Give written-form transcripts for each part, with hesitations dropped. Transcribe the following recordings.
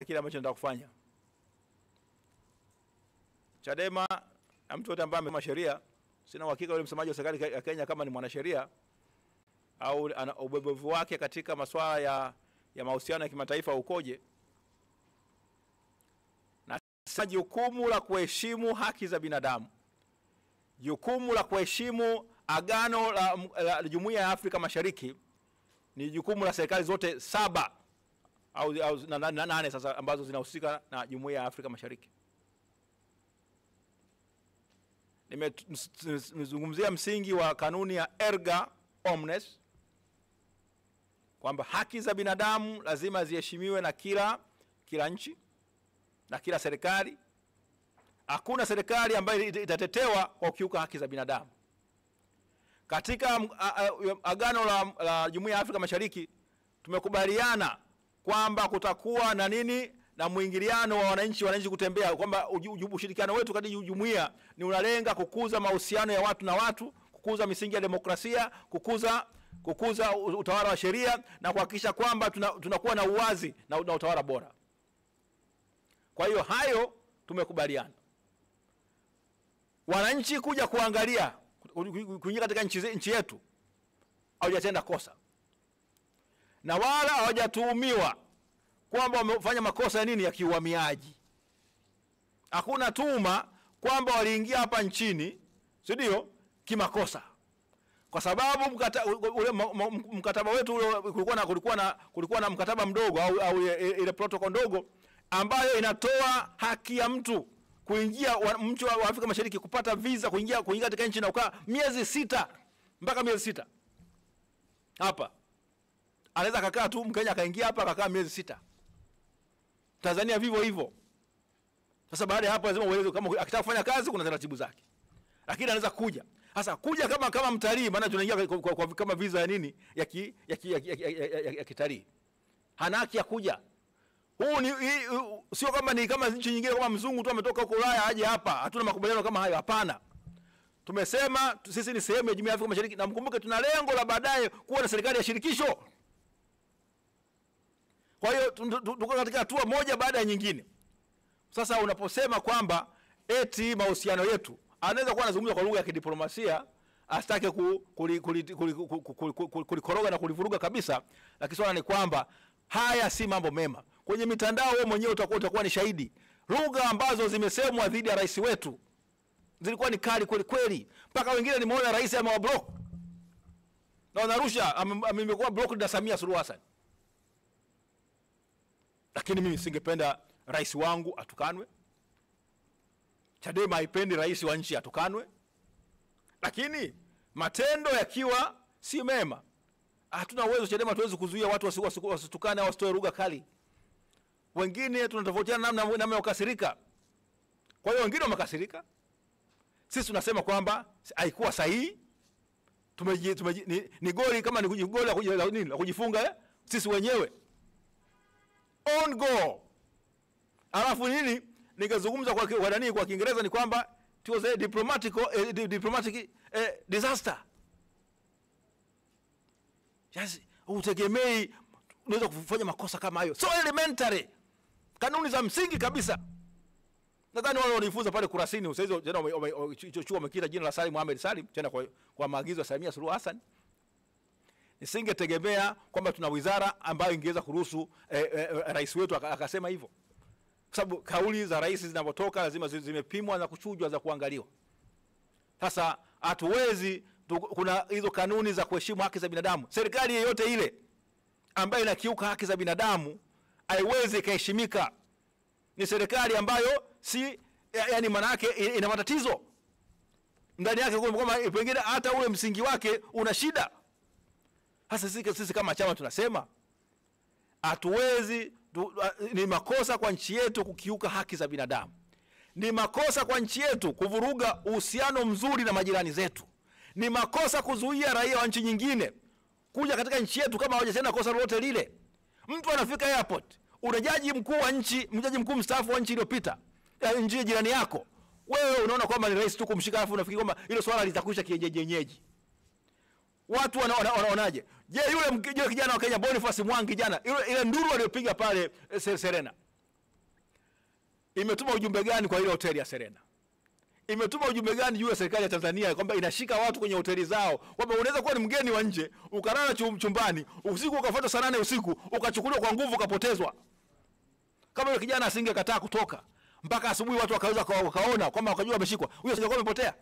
kile ambacho nataka kufanya. Chadema na mtu yote ambaye amesoma sheria, sina uhakika yule msemaji wa serikali ya Kenya kama ni mwanasheria au ana ubebevu wake katika masuala ya mahusiano ya kimataifa ukoje. Na jukumu la kuheshimu haki za binadamu, jukumu la kuheshimu agano la Jumuiya ya Afrika Mashariki ni jukumu la serikali zote 7 au 8 sasa ambazo zinahusika na Jumuiya ya Afrika Mashariki. Nimezungumzia msingi wa kanuni ya erga omnes kwamba haki za binadamu lazima ziheshimiwe na kila nchi na kila serikali. Hakuna serikali ambayo itatetewa kwa kukiuka haki za binadamu. Katika agano la Jumuiya ya Afrika Mashariki tumekubaliana kwamba kutakuwa na nini na muingiliano wa wananchi kutembea, kwamba ushirikiano wetu katika jumuiya ni unalenga kukuza mahusiano ya watu na watu, kukuza misingi ya demokrasia, kukuza utawala wa sheria na kuhakikisha kwamba tunakuwa na uwazi na utawala bora. Kwa hiyo hayo tumekubaliana. Wananchi kuja kuangalia kuingia katika nchi yetu hawajatenda kosa, na wala hawajatuhumiwa kwamba wamefanya makosa ya kiuhamiaji. Hakuna tuhuma kwamba waliingia hapa nchini ndio kimakosa, kwa sababu mkataba wetu kulikuwa na mkataba mdogo au ile protocol ndogo ambayo inatoa haki ya mtu kuingia, mtu wa Afrika Mashariki kupata visa kuingia katika nchi na ukaa miezi 6 mpaka miezi 6. Hapa anaweza kakaa tu Mkenya akaingia hapa akakaa miezi 6. Tanzania vivyo hivyo. Sasa baada ya hapo lazima ueleze kama akitaka kufanya kazi kuna taratibu zake. Lakini anaweza kuja. Sasa kuja kama mtalii, maana tunaingia kama visa ya nini ya kitalii. Hana haki ya kuja. Huu ni sio kama nchi nyingine kama mzungu tu ametoka huko Ulaya aje hapa. Hatuna makubaliano kama hayo, hapana. Tumesema sisi ni sehemu ya Jumuiya ya Afrika Mashariki, na mkumbuke tuna lengo la baadaye kuwa na serikali ya shirikisho. Kwa hiyo tuko katika hatua moja baada ya nyingine. Sasa unaposema kwamba eti mahusiano yetu, anaweza kuwa anazungumza kwa lugha ya kidiplomasia, asitake kulikoroga na kulivuruga kabisa, lakini swala ni kwamba haya si mambo mema. Kwenye mitandao wewe mwenyewe utakuwa ni shahidi. Lugha ambazo zimesemwa dhidi ya rais wetu zilikuwa ni kali kweli kweli. Mpaka wengine nimeona rais amewablock. Na wanarusha amekuwa blocked na Samia Suluhu Hassan. Lakini mimi singependa rais wangu atukanwe. Chadema haipendi rais wa nchi atukanwe. Lakini matendo yakiwa si mema, hatuna uwezo Chadema tuweze kuzuia watu wasitukane au wasitoe lugha kali. Wengine tunatofautiana namna ya kukasirika. Kwa hiyo wengine wamekasirika. Sisi tunasema kwamba haikuwa sahihi. Ni goli kama ni goli la kujifunga sisi wenyewe. On goal. Alafu nini? Nikazungumza kwa Kiingereza ni kwamba it was a diplomatic disaster. Yes, utegemei unaweza kufanya makosa kama hayo. So elementary. Kanuni za msingi kabisa. Nadhani wale walifunza pale Kurasini, sasa tena chuo wamekita jina la Salim Mohamed Salim tena kwa maagizo ya Samia Suluhu Hassan. Nisingetegemea kwamba tuna wizara ambayo ingeweza kuruhusu rais wetu akasema hivyo. Kwa sababu kauli za rais zinapotoka lazima zimepimwa na kuchujwa za kuangaliwa. Sasa hatuwezi, kuna hizo kanuni za kuheshimu haki za binadamu. Serikali yoyote ile ambayo inakiuka haki za binadamu haiwezi kuheshimika. Ni serikali ambayo yani maana yake ina matatizo ndani yake, kwamba pengine hata ule msingi wake una shida. Hasa sisi kama chama tunasema hatuwezi, ni makosa kwa nchi yetu kukiuka haki za binadamu. Ni makosa kwa nchi yetu kuvuruga uhusiano mzuri na majirani zetu. Ni makosa kuzuia raia wa nchi nyingine kuja katika nchi yetu kama hawajatenda kosa lolote lile. Mtu anafika airport, una jaji mkuu mstaafu wa nchi iliyopita, nchi jirani yako. Wewe unaona kwamba ni rais tu kumshika, alafu unafikiri kwamba hilo swala litakwisha kienyeji. Watu wanaonaje? Je, yule kijana wa Kenya Boniface Mwangi jana, ile nduru aliyopiga pale Serena. imetuma ujumbe gani kwa ile hoteli ya Serena? Imetuma ujumbe gani juu ya serikali ya Tanzania kwamba inashika watu kwenye hoteli zao, kwamba unaweza kuwa ni mgeni wa nje ukalala chumbani usiku ukafuata saa 8 usiku ukachukuliwa kwa nguvu ukapotezwa? Kama yule kijana asingekataa kutoka mpaka asubuhi watu wakaweza wakaona kwamba wakajua ameshikwa, huyo singekuwa amepotea.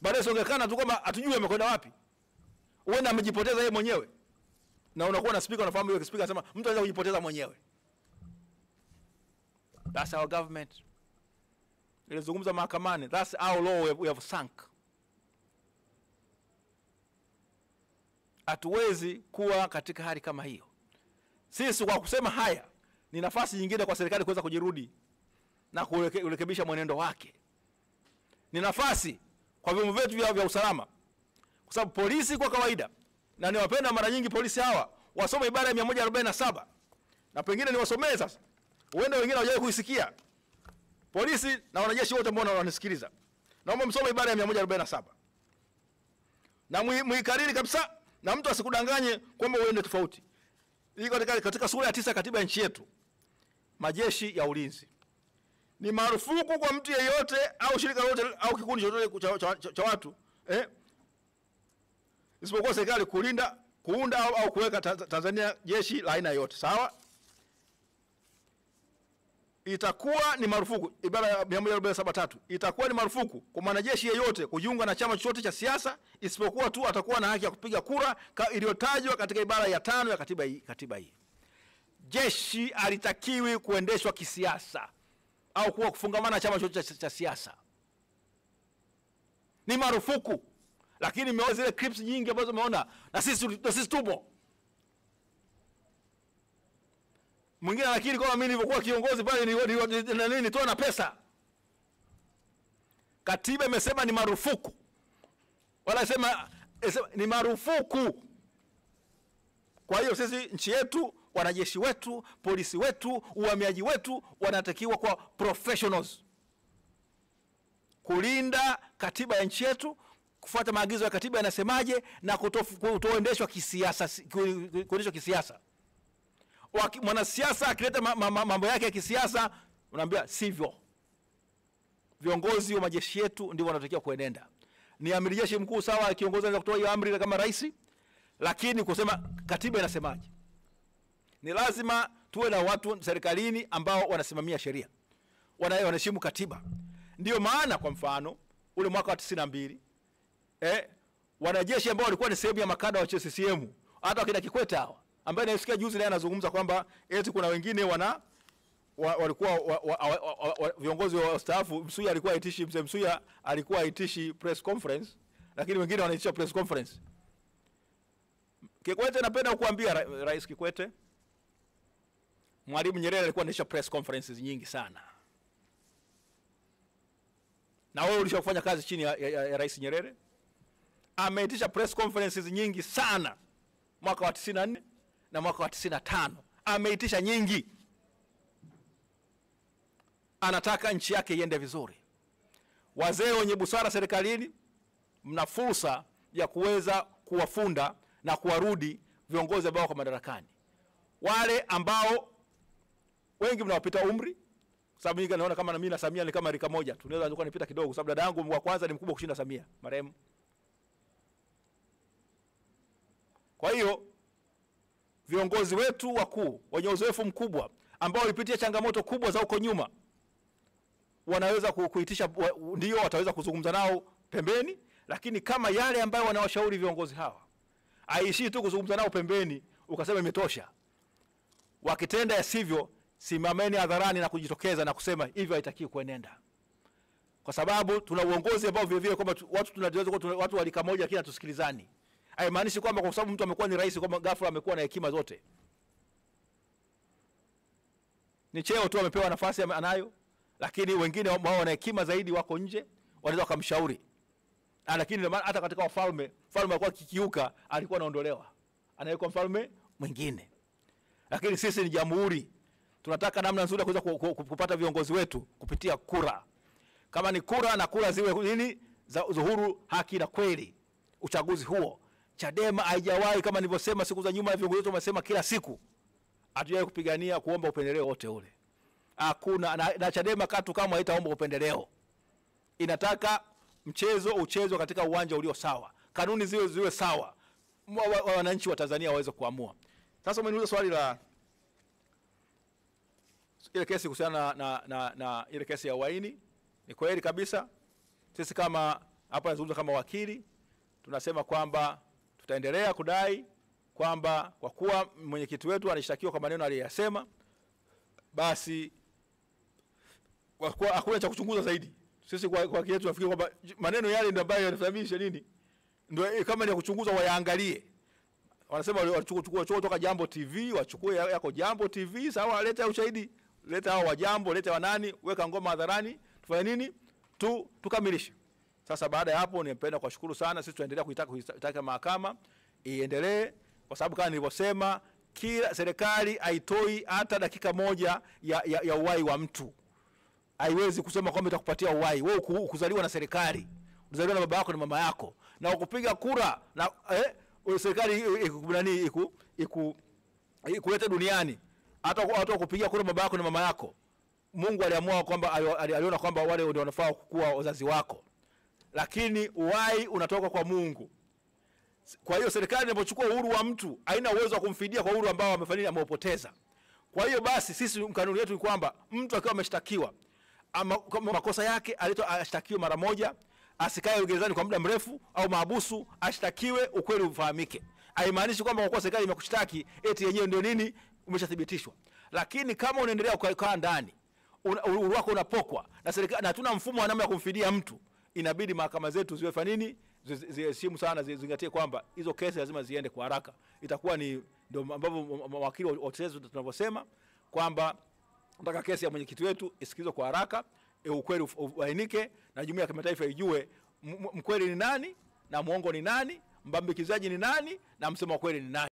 Baadaye songekana tu kama atujue amekwenda wapi. Uenda amejipoteza yeye mwenyewe. Na unakuwa na speaker, unafahamu yule speaker anasema mtu anaweza kujipoteza mwenyewe. That's our government. Ilizungumza mahakamani, that's our law we have sunk. Hatuwezi kuwa katika hali kama hiyo. Sisi kwa kusema haya ni nafasi nyingine kwa serikali kuweza kujirudi na kurekebisha mwenendo wake. Ni nafasi kwa vyombo vyetu vya usalama. Kwa sababu polisi kwa kawaida, na niwapenda mara nyingi polisi hawa wasome ibara ya 147. Na pengine niwasomee sasa. Uende wengine hawajawahi kuisikia. Polisi na wanajeshi wote ambao wanasikiliza, naomba msome ibara ya 147. Na muikariri kabisa, na mtu asikudanganye kwamba uende tofauti. Iko katika sura ya 9 katiba ya nchi yetu. Majeshi ya ulinzi. Ni marufuku kwa mtu yeyote au shirika lolote au kikundi chochote cha watu, isipokuwa serikali kuunda au kuweka Tanzania jeshi la aina yote. Sawa? Itakuwa ni marufuku, ibara ya 147.3, itakuwa ni marufuku kwa mwanajeshi yeyote kujiunga na chama chochote cha siasa isipokuwa tu atakuwa na haki ya kupiga kura iliyotajwa katika ibara ya 5 ya katiba hii. Jeshi halitakiwi kuendeshwa kisiasa au kuwa kufungamana na chama chochote cha siasa. Ni marufuku. Lakini mmeona zile clips nyingi ambazo umeona, na sisi tupo. Mwingine anakiri kama mimi nilivyokuwa kiongozi pale nitoa na pesa. Katiba imesema ni marufuku. Wala sema ni marufuku. Kwa hiyo sisi nchi yetu, wanajeshi wetu, polisi wetu, uhamiaji wetu wanatakiwa kwa professionals. Kulinda katiba ya nchi yetu, kufuata maagizo ya katiba yanasemaje, na kutoendeshwa kisiasa. Mwanasiasa akileta mambo yake ya kisiasa, unaambia sivyo. Viongozi wa majeshi yetu ndio wanatakiwa kuenenda. Ni amiri jeshi mkuu sawa, kiongozi anaweza kutoa hiyo amri kama rais, lakini kusema katiba inasemaje. Ni lazima tuwe na watu serikalini ambao wanasimamia sheria, wanaheshimu katiba. Ndio maana kwa mfano ule mwaka wa 92 wanajeshi ambao walikuwa ni sehemu ya makada wa CCM, hata wakina Kikwete hawa ambaye naisikia juzi naye anazungumza kwamba eti kuna wengine walikuwa viongozi wa staafu. Msuya alikuwa aitishi, mzee Msuya alikuwa aitishi press conference, lakini wengine wanaitisha press conference. Kikwete, napenda kukuambia Rais Kikwete, Mwalimu Nyerere alikuwa anaisha press conferences nyingi sana. Na wewe ulishafanya kazi chini ya Rais Nyerere. Ameitisha press conferences nyingi sana. Mwaka wa 94 na mwaka wa 95 ameitisha nyingi. Anataka nchi yake iende vizuri. Wazee wenye busara serikalini, mna fursa ya kuweza kuwafunda na kuwarudi viongozi ambao wako madarakani. Wale ambao wengi mnawapita umri, sababu mimi naona kama na mimi na Samia ni kama rika moja. Tunaweza nilikuwa nipita kidogo sababu dada yangu wa kwanza ni mkubwa kushinda Samia, marehemu. Kwa hiyo viongozi wetu wakuu wenye uzoefu mkubwa ambao walipitia changamoto kubwa za huko nyuma, wanaweza kuitisha, ndio wataweza kuzungumza nao pembeni, lakini kama yale ambayo wanawashauri viongozi hawa, aishi tu kuzungumza nao pembeni ukasema imetosha. Wakitenda yasivyo, simameni hadharani na kujitokeza na kusema hivyo haitakiwi kuenenda. Kwa sababu tuna uongozi ambao vile vile kwamba watu tunaweza watu walika moja lakini tusikilizani. Haimaanishi kwamba kwa sababu mtu amekuwa ni rais kwamba ghafla amekuwa na hekima zote. Ni cheo tu amepewa, nafasi anayo, lakini wengine ambao wana hekima zaidi wako nje, wanaweza kumshauri. Lakini hata katika wafalme, mfalme alikuwa kikiuka, alikuwa anaondolewa, anawekwa mfalme mwingine. Lakini sisi ni jamhuri, tunataka namna nzuri ya kuweza kupata viongozi wetu kupitia kura. Kama ni kura, na kura ziwe nini, za uhuru, haki na kweli. Uchaguzi huo Chadema haijawahi, kama nilivyosema siku za nyuma, viongozi wetu wamesema kila siku, hatujawahi kupigania kuomba upendeleo wote ule. Hakuna na Chadema katu kama haitaomba upendeleo. Inataka mchezo uchezwe katika uwanja ulio sawa. Kanuni ziwe sawa. Wananchi wa Tanzania waweze kuamua. Sasa umeniuliza swali la ile kesi kuhusiana na ile kesi ya uhaini. Ni kweli kabisa. Sisi kama hapa nazungumza kama wakili, tunasema kwamba tutaendelea kudai kwamba kwa kuwa mwenyekiti wetu anashtakiwa kwa maneno aliyosema, basi hakuna cha kuchunguza zaidi. Sisi kwa kile tunafikiri kwamba maneno yale ndio ambayo yanafahamisha nini, ndio kama ni kuchunguza wayaangalie. Wanasema wachukue kutoka Jambo TV, wachukue yako Jambo TV, sawa, leta ushahidi, leta hao wa Jambo, leta wa nani, weka ngoma hadharani, tufanye nini? Tukamilishe. Sasa baada ya hapo nimependa kuwashukuru sana. Sisi tuendelea kuitaka mahakama iendelee, kwa sababu kama nilivyosema, kila serikali haitoi hata dakika moja ya uhai wa mtu. Haiwezi kusema kwamba itakupatia uhai. Wewe kuzaliwa na serikali, uzaliwa na baba yako na mama yako, na ukupiga kura na serikali ikuleta duniani, hata kupiga kura baba yako na mama yako, Mungu aliamua kwamba aliona kwamba wale ndio wanafaa kuwa wazazi wako, lakini uhai unatoka kwa Mungu. Kwa hiyo serikali inapochukua uhuru wa mtu haina uwezo wa kumfidia kwa uhuru ambao amefanya ameupoteza. Kwa hiyo basi sisi kanuni yetu ni kwamba mtu akiwa ameshtakiwa makosa yake aletwa ashtakiwe mara moja, asikae gerezani kwa muda mrefu au mahabusu, ashtakiwe, ukweli ufahamike. Haimaanishi kwamba kwa serikali imekushtaki eti yenyewe ndio nini umeshathibitishwa. Lakini kama unaendelea kukaa ndani, uhuru wako unapokwa na serikali, na hatuna mfumo wa namna ya kumfidia mtu, inabidi mahakama zetu ziwe nini, ziheshimu sana, zizingatie kwamba hizo kesi lazima ziende kwa haraka. Itakuwa ni ndio ambavyo mawakili wa utetezi tunavyosema kwamba nataka kesi ya mwenyekiti wetu isikizwe kwa haraka, ukweli uainike, na jumuiya ya kimataifa ijue mkweli ni nani na muongo ni nani, mbambikizaji ni nani na msema kweli ni nani.